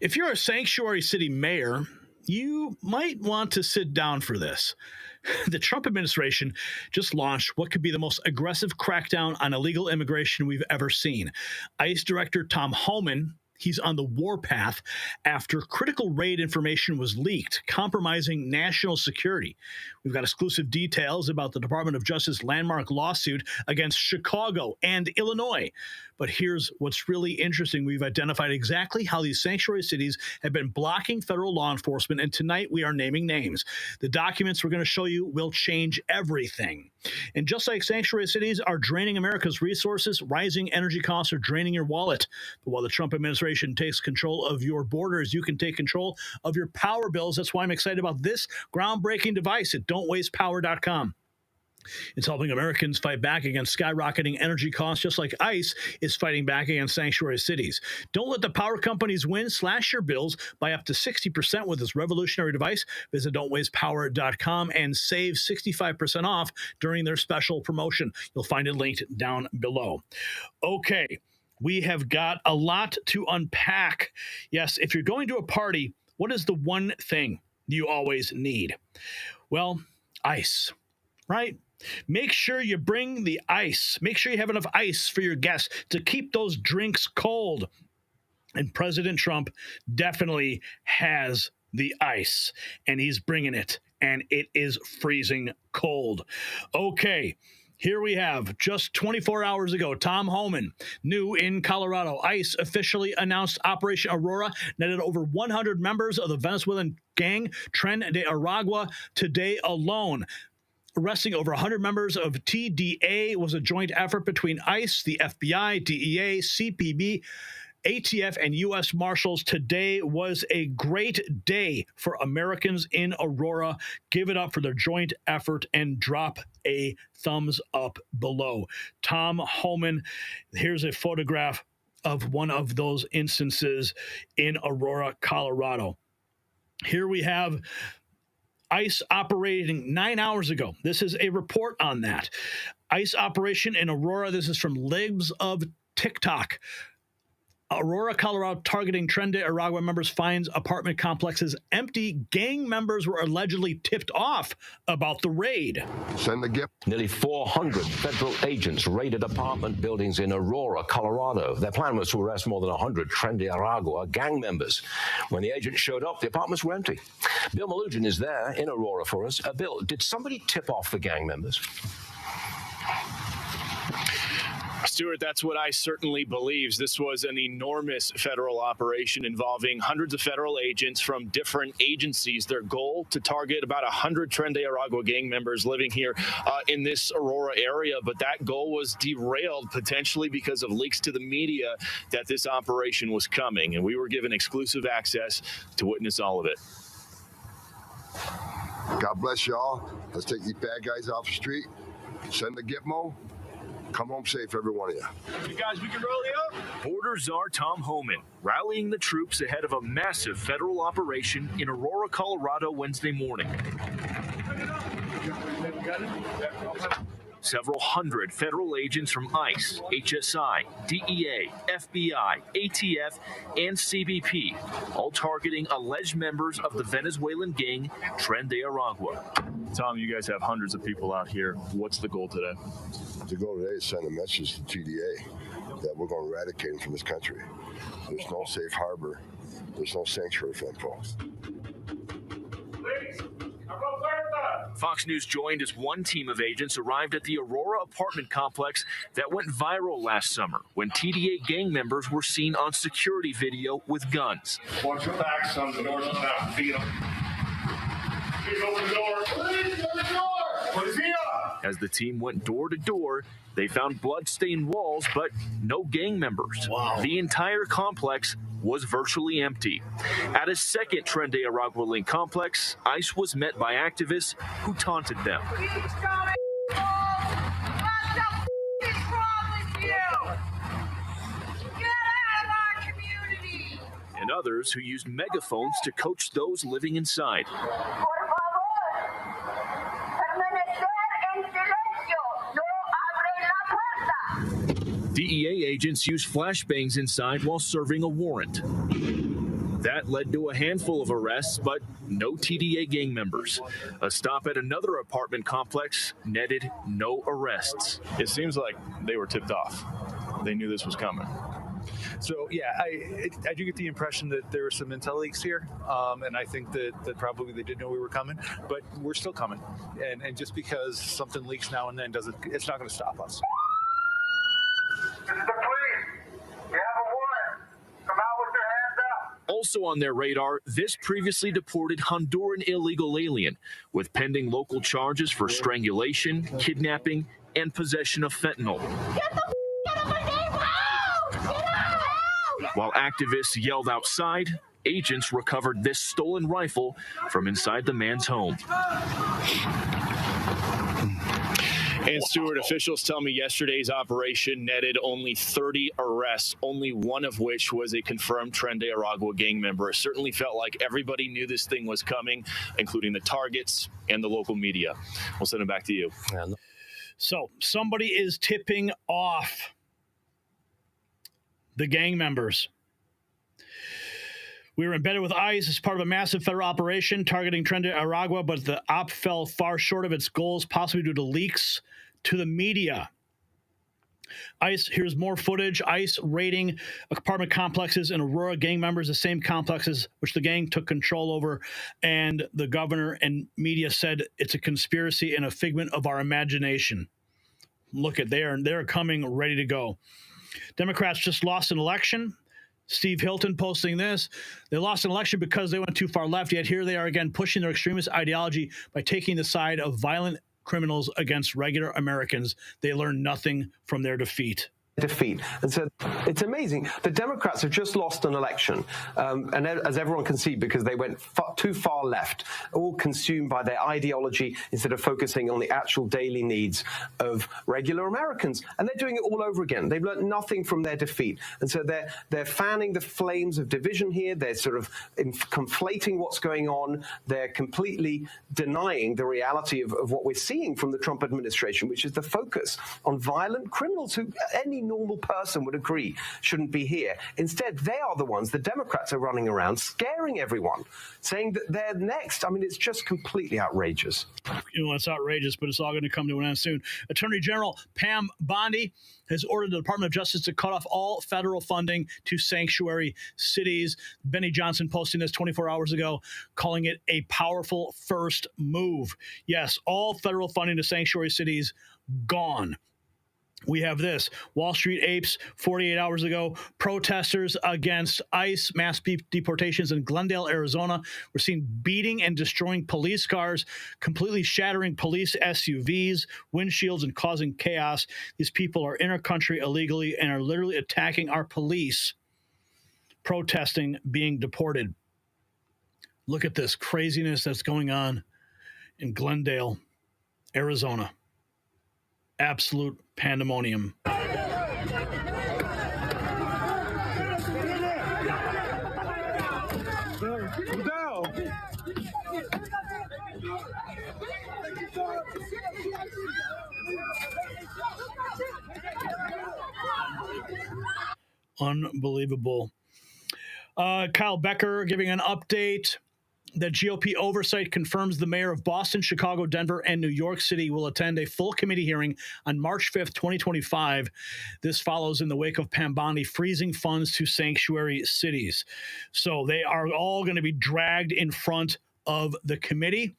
If you're a sanctuary city mayor, you might want to sit down for this. The Trump administration just launched what could be the most aggressive crackdown on illegal immigration we've ever seen. ICE Director Tom Homan, he's on the warpath after critical raid information was leaked, compromising national security. We've got exclusive details about the Department of Justice landmark lawsuit against Chicago and Illinois. But here's what's really interesting. We've identified exactly how these sanctuary cities have been blocking federal law enforcement, and tonight we are naming names. The documents we're going to show you will change everything. And just like sanctuary cities are draining America's resources, rising energy costs are draining your wallet. But while the Trump administration takes control of your borders, you can take control of your power bills. That's why I'm excited about this groundbreaking device at don'twastepower.com. It's helping Americans fight back against skyrocketing energy costs, just like ICE is fighting back against sanctuary cities. Don't let the power companies win. Slash your bills by up to 60% with this revolutionary device. Visit don'twastepower.com and save 65% off during their special promotion. You'll find it linked down below. Okay, we have got a lot to unpack. Yes, if you're going to a party, what is the one thing you always need? Well, ice, right? Make sure you bring the ice. Make sure you have enough ice for your guests to keep those drinks cold. And President Trump definitely has the ice, and he's bringing it, and it is freezing cold. Okay. Here we have, just 24 hours ago, Tom Homan, new in Colorado. ICE officially announced Operation Aurora, netted over 100 members of the Venezuelan gang Tren de Aragua today alone. Arresting over 100 members of TDA was a joint effort between ICE, the FBI, DEA, CPB, ATF, and U.S. Marshals. Today was a great day for Americans in Aurora. Give it up for their joint effort and drop a thumbs up below. Tom Homan, here's a photograph of one of those instances in Aurora, Colorado. Here we have ICE operating 9 hours ago. This is a report on that. ICE operation in Aurora. This is from Libs of TikTok. Aurora, Colorado, targeting Tren de Aragua members finds apartment complexes empty. Gang members were allegedly tipped off about the raid. Send the gift. Nearly 400 federal agents raided apartment buildings in Aurora, Colorado. Their plan was to arrest more than 100 Tren de Aragua gang members. When the agents showed up, the apartments were empty. Bill Malugin is there in Aurora for us. Bill, did somebody tip off the gang members? Stuart, that's what I certainly believes. This was an enormous federal operation involving hundreds of federal agents from different agencies. Their goal to target about 100 Tren de Aragua gang members living here in this Aurora area. But that goal was derailed potentially because of leaks to the media that this operation was coming. And we were given exclusive access to witness all of it. God bless y'all. Let's take these bad guys off the street. Send the Gitmo. Come home safe, every one of you. You guys, we can roll you up. Border Czar Tom Homan rallying the troops ahead of a massive federal operation in Aurora, Colorado, Wednesday morning. Several hundred federal agents from ICE, HSI, DEA, FBI, ATF, and CBP, all targeting alleged members of the Venezuelan gang Tren de Aragua. Tom, you guys have hundreds of people out here. What's the goal today? The goal today is send a message to TDA that we're going to eradicate them from this country. There's no safe harbor. There's no sanctuary for them folks. Fox News joined as one team of agents arrived at the Aurora apartment complex that went viral last summer when TDA gang members were seen on security video with guns. Watch your back, son. The door's open. Feed them. Please open the door. Please open the door. As the team went door to door, they found blood-stained walls, but no gang members. Wow. The entire complex was virtually empty. At a second Tren de Aragua link complex, ICE was met by activists who taunted them. What the is wrong with you? Get out of our community! And others who used megaphones to coach those living inside. DEA agents used flashbangs inside while serving a warrant. That led to a handful of arrests, but no TDA gang members. A stop at another apartment complex netted no arrests. It seems like they were tipped off. They knew this was coming. So, yeah, I do get the impression that there were some intel leaks here, and I think that probably they did know we were coming, but we're still coming. And just because something leaks now and then it's not going to stop us. This is the police. You have a warrant. Come out with your hands up. Also on their radar, this previously deported Honduran illegal alien with pending local charges for strangulation, kidnapping, and possession of fentanyl. Get the out of my neighborhood! Get out! While activists yelled outside, agents recovered this stolen rifle from inside the man's home. And Stuart, officials tell me yesterday's operation netted only 30 arrests, only one of which was a confirmed Tren de Aragua gang member. It certainly felt like everybody knew this thing was coming, including the targets and the local media. We'll send it back to you. So somebody is tipping off the gang members. We were embedded with ICE as part of a massive federal operation targeting Tren de Aragua, but the op fell far short of its goals, possibly due to leaks to the media. ICE, here's more footage. ICE raiding apartment complexes in Aurora, gang members, the same complexes which the gang took control over. And the governor and media said it's a conspiracy and a figment of our imagination. Look at, they're coming ready to go. Democrats just lost an election. Steve Hilton posting this. They lost an election because they went too far left, yet here they are again pushing their extremist ideology by taking the side of violent criminals against regular Americans. They learned nothing from their defeat. And so it's amazing. The Democrats have just lost an election, and as everyone can see, because they went too far left, all consumed by their ideology instead of focusing on the actual daily needs of regular Americans. And they're doing it all over again. They've learned nothing from their defeat. And so they're fanning the flames of division here. They're sort of conflating what's going on. They're completely denying the reality of what we're seeing from the Trump administration, which is the focus on violent criminals who any normal person would agree shouldn't be here. Instead, they are the ones, the Democrats are running around scaring everyone, saying that they're next. I mean, it's just completely outrageous. You know, it's outrageous, but it's all going to come to an end soon. Attorney General Pam Bondi has ordered the Department of Justice to cut off all federal funding to sanctuary cities. Benny Johnson posting this 24 hours ago, calling it a powerful first move. Yes, all federal funding to sanctuary cities gone. We have this. Wall Street apes 48 hours ago. Protesters against ICE mass deportations in Glendale, Arizona. We're seeing beating and destroying police cars, completely shattering police SUVs, windshields, and causing chaos. These people are in our country illegally and are literally attacking our police, protesting being deported. Look at this craziness that's going on in Glendale, Arizona. Absolute pandemonium. Unbelievable. Kyle Becker giving an update. The GOP oversight confirms the mayor of Boston, Chicago, Denver, and New York City will attend a full committee hearing on March 5th, 2025. This follows in the wake of Pam Bondi freezing funds to sanctuary cities. So they are all going to be dragged in front of the committee,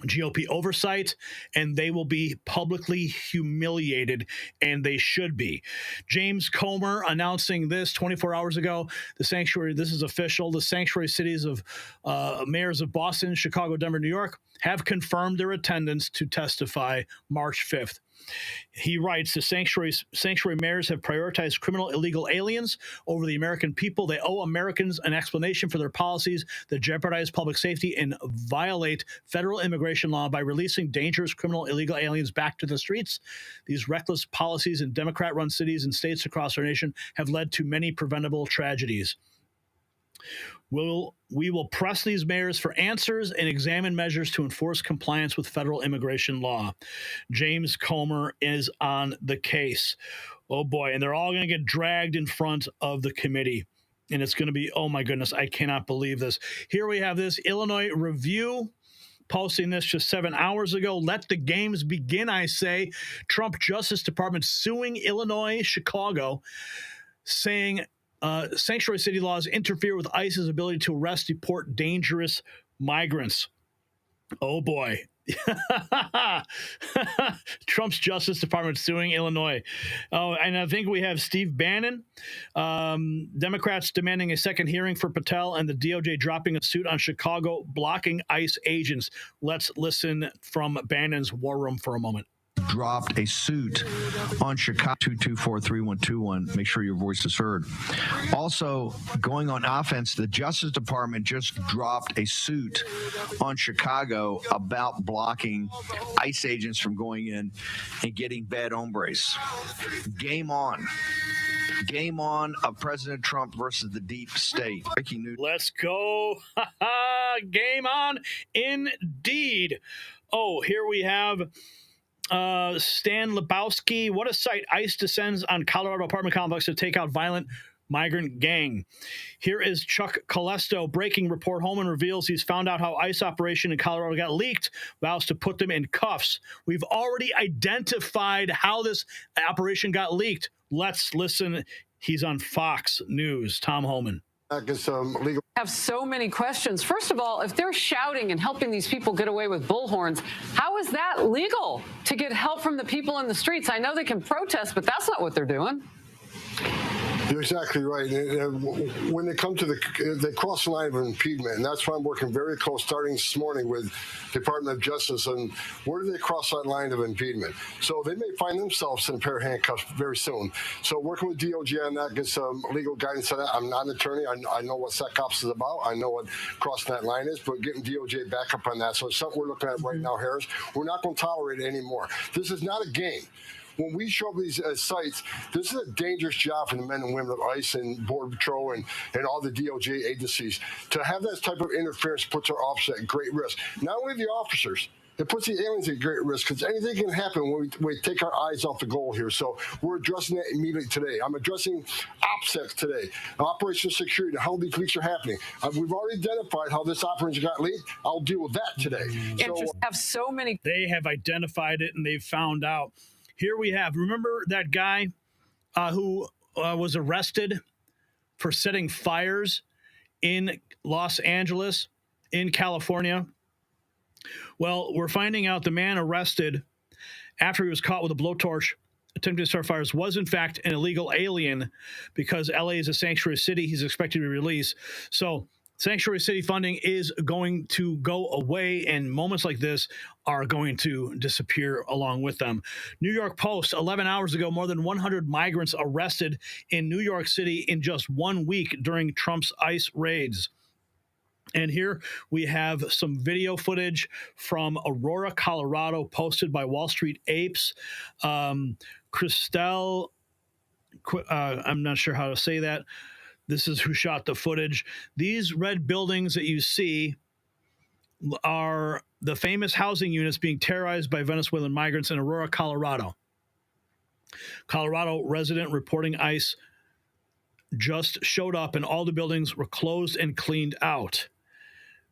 GOP oversight, and they will be publicly humiliated, and they should be. James Comer announcing this 24 hours ago. The sanctuary, this is official, the sanctuary cities of mayors of Boston, Chicago, Denver, New York have confirmed their attendance to testify March 5th. He writes, the sanctuary mayors have prioritized criminal illegal aliens over the American people. They owe Americans an explanation for their policies that jeopardize public safety and violate federal immigration law by releasing dangerous criminal illegal aliens back to the streets. These reckless policies in Democrat-run cities and states across our nation have led to many preventable tragedies. We will press these mayors for answers and examine measures to enforce compliance with federal immigration law. James Comer is on the case. Oh boy, and they're all going to get dragged in front of the committee. And it's going to be, oh my goodness, I cannot believe this. Here we have this Illinois Review posting this just 7 hours ago. Let the games begin, I say. Trump Justice Department suing Illinois, Chicago, saying sanctuary city laws interfere with ICE's ability to arrest, deport dangerous migrants. Oh boy. Trump's Justice Department suing Illinois. Oh, and I think we have Steve Bannon. Democrats demanding a second hearing for Patel and the DOJ dropping a suit on Chicago, blocking ICE agents. Let's listen from Bannon's war room for a moment. Dropped a suit on Chicago 224-3121. Make sure your voice is heard. Also, going on offense, the Justice Department just dropped a suit on Chicago about blocking ICE agents from going in and getting bad hombres. Game on. Game on of President Trump versus the deep state. Breaking news. Let's go. Game on indeed. Oh, here we have Stan Lebowski. What a sight. ICE descends on Colorado apartment complex to take out violent migrant gang. Here is Chuck Colesto. Breaking report. Homan reveals he's found out how ICE operation in Colorado got leaked, vows to put them in cuffs. We've already identified how this operation got leaked. Let's listen. He's on Fox News. Tom Homan. Have so many questions. First of all, if they're shouting and helping these people get away with bullhorns, how is that legal to get help from the people in the streets? I know they can protest, but that's not what they're doing. You're exactly right. When they come to they cross the line of impediment, and that's why I'm working very close, starting this morning with Department of Justice, and where do they cross that line of impediment? So they may find themselves in a pair of handcuffs very soon. So working with DOJ on that, get some legal guidance on that. I'm not an attorney. I know what SecOps is about. I know what crossing that line is, but getting DOJ back up on that. So it's something we're looking at right now, Harris. We're not going to tolerate it anymore. This is not a game. When we show up these sites, this is a dangerous job for the men and women of ICE and Border Patrol and all the DOJ agencies. To have that type of interference puts our officers at great risk. Not only the officers, it puts the aliens at great risk because anything can happen when we take our eyes off the goal here. So we're addressing that immediately today. I'm addressing OPSEC today, operational security, how these leaks are happening. We've already identified how this operation got leaked. I'll deal with that today. Have so many. They have identified it and they've found out. Here we have, remember that guy who was arrested for setting fires in Los Angeles, in California? Well, we're finding out the man arrested after he was caught with a blowtorch attempting to start fires was, in fact, an illegal alien because LA is a sanctuary city. He's expected to be released. So sanctuary city funding is going to go away, and moments like this are going to disappear along with them. New York Post, 11 hours ago, more than 100 migrants arrested in New York City in just 1 week during Trump's ICE raids. And here we have some video footage from Aurora, Colorado, posted by Wall Street Apes. Christelle, I'm not sure how to say that. This is who shot the footage. These red buildings that you see are the famous housing units being terrorized by Venezuelan migrants in Aurora, Colorado. Colorado resident reporting ICE just showed up and all the buildings were closed and cleaned out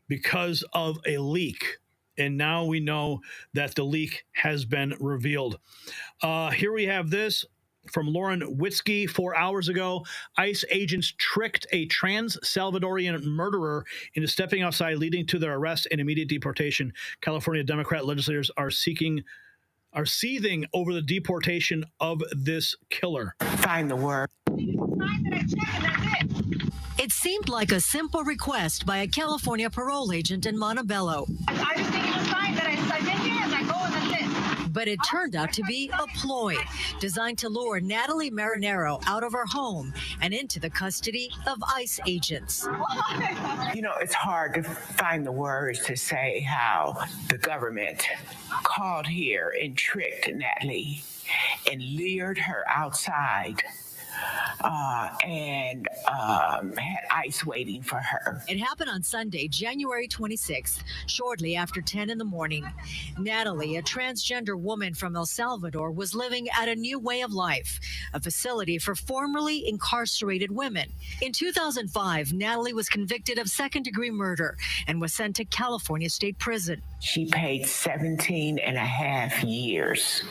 because of a leak. And now we know that the leak has been revealed. Here we have this from Lauren Witzke 4 hours ago. ICE agents tricked a trans-Salvadorian murderer into stepping outside, leading to their arrest and immediate deportation. California Democrat legislators are seething over the deportation of this killer. Find the word. It seemed like a simple request by a California parole agent in Montebello. I just need you to sign that I did here and I go and that's it. But it turned out to be a ploy designed to lure Natalie Marinero out of her home and into the custody of ICE agents. You know, it's hard to find the words to say how the government called here and tricked Natalie and lured her outside and had ICE waiting for her. It happened on Sunday, January 26th, shortly after 10 in the morning. Natalie, a transgender woman from El Salvador, was living at a new way of life, a facility for formerly incarcerated women. In 2005, Natalie was convicted of second-degree murder and was sent to California State Prison. She paid 17 and a half years.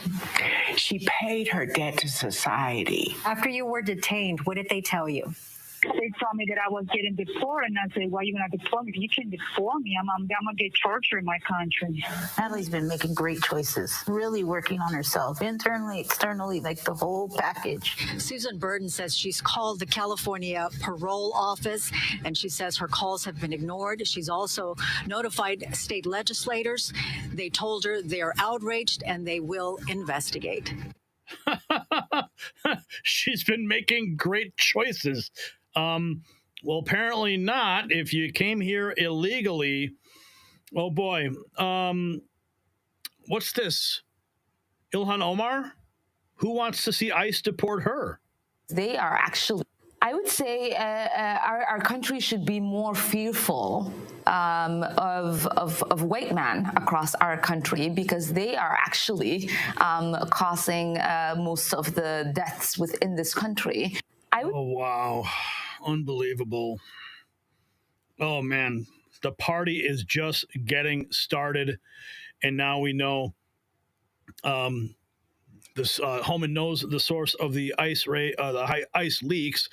She paid her debt to society. After you were detained, what did they tell you? They told me that I was getting deported, and I said, why are you going to deport me? If you can deport me, I'm going to get tortured in my country. Natalie's been making great choices, really working on herself, internally, externally, like the whole package. Susan Burden says she's called the California Parole Office, and she says her calls have been ignored. She's also notified state legislators. They told her they're outraged and they will investigate. She's been making great choices. Well, apparently not. If you came here illegally, oh boy. What's this? Ilhan Omar? Who wants to see ICE deport her? They are actually, I would say our country should be more fearful of white men across our country, because they are actually causing most of the deaths within this country. Oh, wow. Unbelievable. Oh, man. The party is just getting started. And now we know this Homan knows the source of the ICE leaks.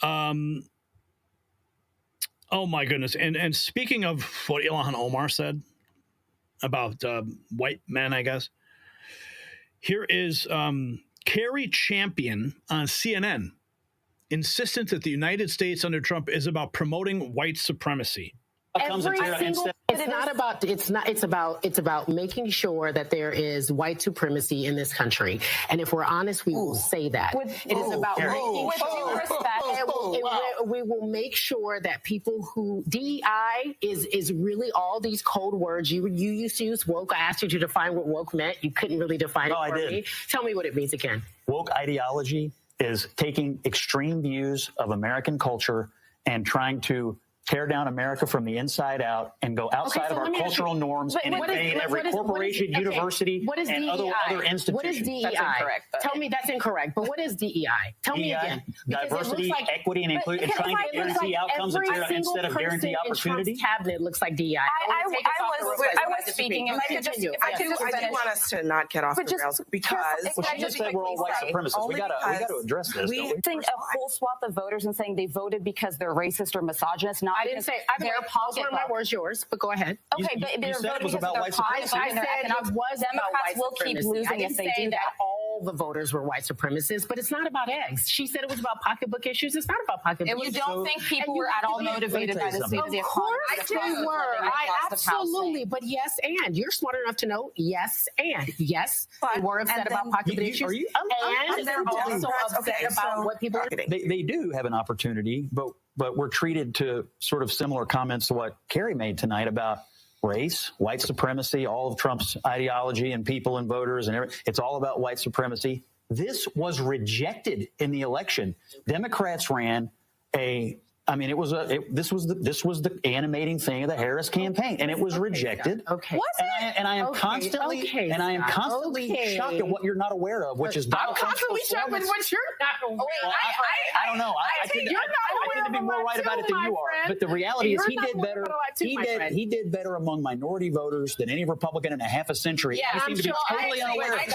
Oh, my goodness. And speaking of what Ilhan Omar said about white men, I guess, here is Carrie Champion on CNN, insistent that the United States under Trump is about promoting white supremacy. It's about making sure that there is white supremacy in this country. And if we're honest, we will say that. It is about making sure we will make sure that people who DEI is really all these code words. You used to use woke. I asked you to define what woke meant. You couldn't really define it for me. Tell me what it means again. Woke ideology is taking extreme views of American culture and trying to tear down America from the inside out and go outside of our cultural norms and invade every corporation, university, and other institutions. What is DEI? That's incorrect. Tell me that's incorrect. But what is DEI? Tell me again. Diversity, equity, and inclusion, and trying to guarantee outcomes instead of guarantee opportunity. Trump's cabinet looks like DEI. I was speaking, and I do want us to not get off the rails, because she just said we're all white supremacists. We got to address this. We think a whole swath of voters and saying they voted because they're racist or misogynist. Not I didn't say. Those were my words, yours. But go ahead. Okay, but you said it was about white supremacy. I said it was about white will keep losing if they do that. All the voters were white supremacists, but it's not about eggs. She said it was about pocketbook issues. It's not about pocketbook issues. You don't think people were at all motivated by the state of the economy? Of course they were. Absolutely. But yes, and you're smart enough to know yes, and yes, they were upset about pocketbook issues. And they're also upset about what people are doing. They do have an opportunity, but we're treated to sort of similar comments to what Carrie made tonight about race, white supremacy, all of Trump's ideology and people and voters and everything. It's all about white supremacy. This was rejected in the election. Democrats ran this was the animating thing of the Harris campaign, and it was rejected. Okay. And I am constantly shocked at what you're not aware of, which is I'm constantly shocked at what you're not aware of. I don't know. I tend to be more right about it than you are. But the reality is he did better. He did better among minority voters than any Republican in a half a century. Yeah, I seem to be totally unaware of this.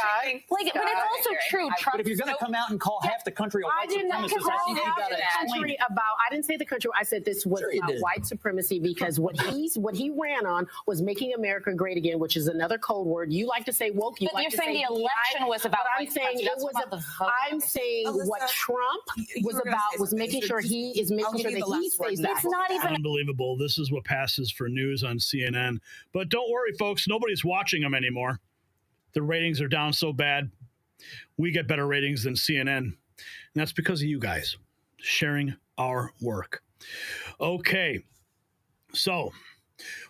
But it's also true. But if you're going to come out and call half the country a white supremacist, I think you've got to explain it. I didn't say the country. I said this was about white supremacy, because what he ran on was making America great again, which is another code word. You like to say woke. But you're saying the election was about white supremacy. I'm saying what Trump was about was making sure that he stays that. It's not even unbelievable. This is what passes for news on CNN. But don't worry, folks. Nobody's watching them anymore. The ratings are down so bad. We get better ratings than CNN. And that's because of you guys sharing our work. Okay. So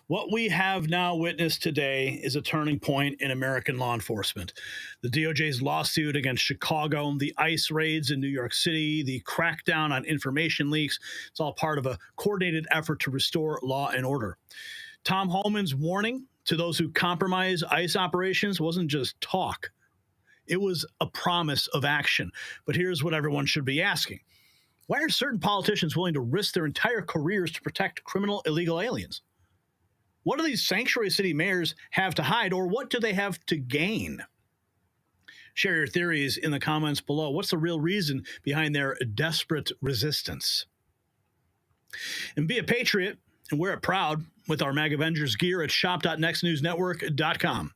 What we have now witnessed today is a turning point in American law enforcement. The DOJ's lawsuit against Chicago, the ICE raids in New York City, the crackdown on information leaks, it's all part of a coordinated effort to restore law and order. Tom Homan's warning to those who compromise ICE operations wasn't just talk. It was a promise of action. But here's what everyone should be asking. Why are certain politicians willing to risk their entire careers to protect criminal illegal aliens? What do these sanctuary city mayors have to hide, or what do they have to gain? Share your theories in the comments below. What's the real reason behind their desperate resistance? And be a patriot and wear it proud with our MAG Avengers gear at shop.nextnewsnetwork.com.